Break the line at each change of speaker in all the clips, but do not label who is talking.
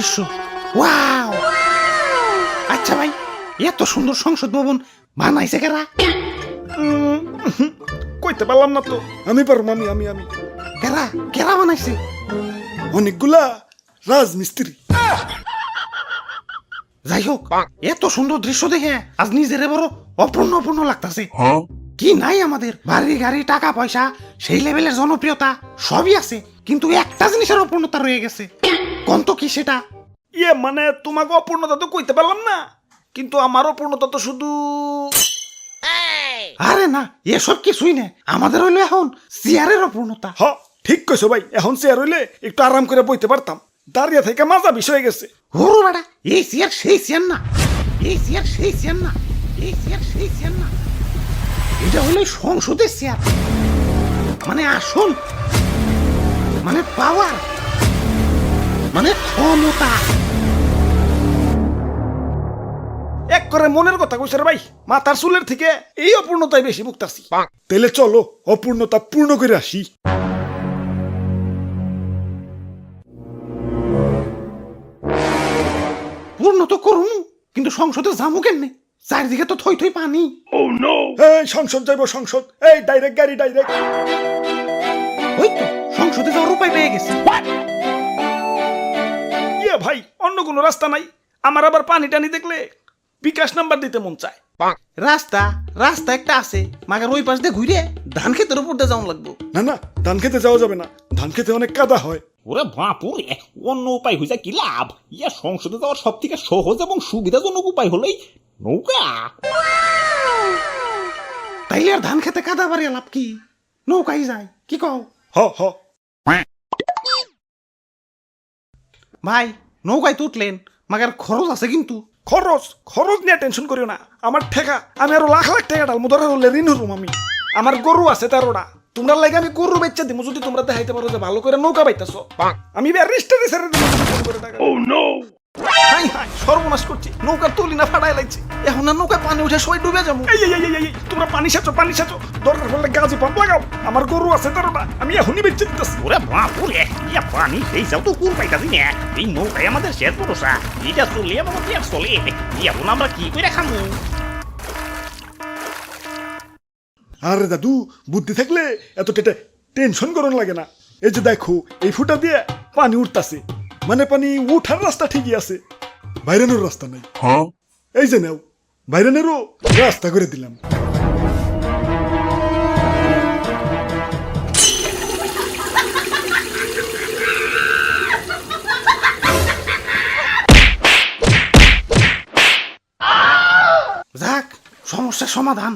দৃশ্য। ওয়াও! আচ্ছা ভাই, এত সুন্দর সংসদ ভবন বানাইছে কারা?
কইতে পারলাম না তো। আমি পারবো, আমি আমি আমি
কারা কারা বানাইছে?
অনেকগুলা রাজমিস্ত্রি।
যাই হোক, এত সুন্দর দৃশ্য দেখে আজ নিজেরে বড় অপূর্ণ অপূর্ণ লাগতাছে। কি নাই আমাদের? বাড়ি গাড়ি টাকা পয়সা সেই লেভেলের জনপ্রিয়তা সবই আছে, কিন্তু একটা জিনিসের অপূর্ণতা রয়ে গেছে। কোন তো কি সেটা?
মানে তোমাকে অপূর্ণতা তো কইতে পারলাম না, কিন্তু আমার অপূর্ণতা তো শুধু
আরে না, এসব কিছুই না, আমাদের হইলো এখন চেয়ারের অপূর্ণতা।
ঠিক কইছো ভাই। এখন চেয়ার হইলে একটু আরাম করে বইতে পারতাম, দাঁড়িয়ে থেকে মাজা বিষয় গেছে।
ওরে বেটা, এই চেয়ার সেই চেয়ার না, এই চেয়ার সেই চেয়ার না, এই চেয়ার সেই চেয়ার না, এটা হলো সংসদের চেয়ার। মানে আসল, মানে পাওয়ার, মানে ক্ষমতা।
এক করে মনের কথা কইছে রে ভাই। মাথার চুলের থেকে এই অপূর্ণতাই বেশি মুক্তাছি। তাইলে চলো অপূর্ণতা পূর্ণ করে আসি।
পূর্ণ তো করুন, কিন্তু সংসদে যাবো কেমনে? চারিদিকে তো থই থই পানি।
এই সংসদ যাইবো, সংসদ। এই ডাইরেক্ট গাড়ি, ডাইরেক্ট।
ওই তো সংসদে যাওয়ার উপায় পেয়ে গেছে।
ভাই, অন্য কোনো রাস্তা নাই? আমার আবার পানি টানি দেখলে বিকাশ নাম্বার দিতে মন চায়।
রাস্তা রাস্তা একটা আছে, মাগার ওই পাশ দিয়ে ঘুরে ধান ক্ষেতের উপর দিয়ে যাওয়া লাগবো।
না না, ধান খেতে যাওয়া যাবে না। ধান খেতে অনেক কাদা হয়।
ওরে বাপুরে, অন্য উপায় হয়েছে কি লাভ? ইয়া সংসদে যাওয়ার সব থেকে সহজ এবং সুবিধাজনক উপায় হলেই নৌকা।
তাইলে আর ধান খেতে কাদা বাড়িয়ে লাভ কি? নৌকাই যায়, কি কও?
হ
ভাই, নৌকায় তো উঠলেন, মাগার খরচ আছে কিন্তু।
খরচ খরচ নিয়ে টেনশন করিও না। আমার ঠেকা, আমি আরো লাখ লাখ টাকা ডাল মুদরা হলে ঋণ হরুম আমি। আমার গরু আছে 13টা। তোমরা লাগে আমি গরু বেচা দিমু যদি তোমরা দেখাইতে পারো যে ভালো করে নৌকা বাইতাছো। আমি ব্যারিস্টারে ছেড়ে দিমু যদি ফোন করে টাকা। হাই হাই, সর্বনাশ করছি। নৌকার তুলি না ফাড়াই লাগছে।
এখন আর নৌকায় পানি উঠে সবাই ডুবে যাবো।
এই, তোমরা পানি সাচো, পানি সাচো। দরকার পড়লে গাজি পাম্প লাগাও। আমার গরু আছে 13টা, আমি এখনই বেচে দিতেছি।
ওরে বাপুরে, ইয়া পানি সেই যাও তো কুল পাইতাছি না। এই নৌকায় আমাদের শেষ ভরসা। এটা চলে আমার পেট চলে। এখন আমরা কি করে খামু?
আরে দাদু, বুদ্ধি থাকলে এত টেনশন করন লাগে না। এই যে দেখো, এই ফুটা দিয়ে পানি উঠতাছে, মানে পানি উঠার রাস্তা ঠিকই আছে, বাইরানোর রাস্তা নাই। এই যে নাও, বাইরানেরও রাস্তা করে দিলাম।
যাক, সমস্যার সমাধান।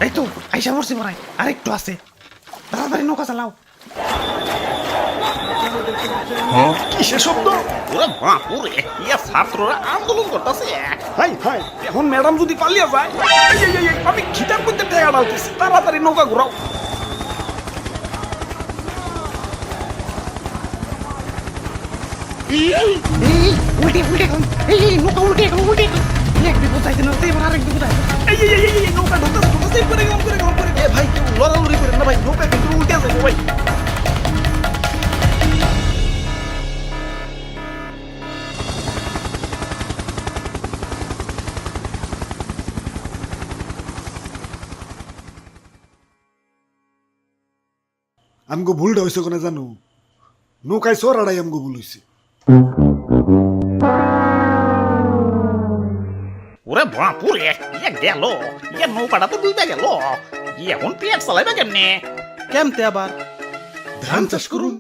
এই তো আইসা পড়ছি পড়াই, আর একটু আছে, তাড়াতাড়ি নৌকা চালাও।
কিসের শব্দ?
ওরে বাপুরে, ইয়া ছাত্ররা আন্দোলন করতেছে।
হাই হাই, এখন ম্যাডাম যদি পালিয়ে যায়। এই, আমি খিটার মধ্যে টাকা ডালতেছি, তাড়াতাড়ি নৌকা ঘুরাও।
উল্টে উল্টে এখন, এই নৌকা উল্টে এখন, উল্টে এখন। এক বিপদ যাইতে না, এবার আরেক বিপদ আসবে।
এই, নৌকা ঢুকতেছে, করে গেলাম। ভাই, কেউ লড়ালড়ি করেন না ভাই, নৌকা কিন্তু উল্টে যাবো ভাই। আমগো ভুলটা হয়েছে কোনে জানো? নৌকায় চড়াটাই আমগো ভুল হয়েছে।
ওরে বাপুরে, ইয়া গেল, ইয়া নৌকাটা তো ডুবে গেল। এখন পেট চালাইবা কেমনে?
কেমতে আবার
ধান চাষ করুন।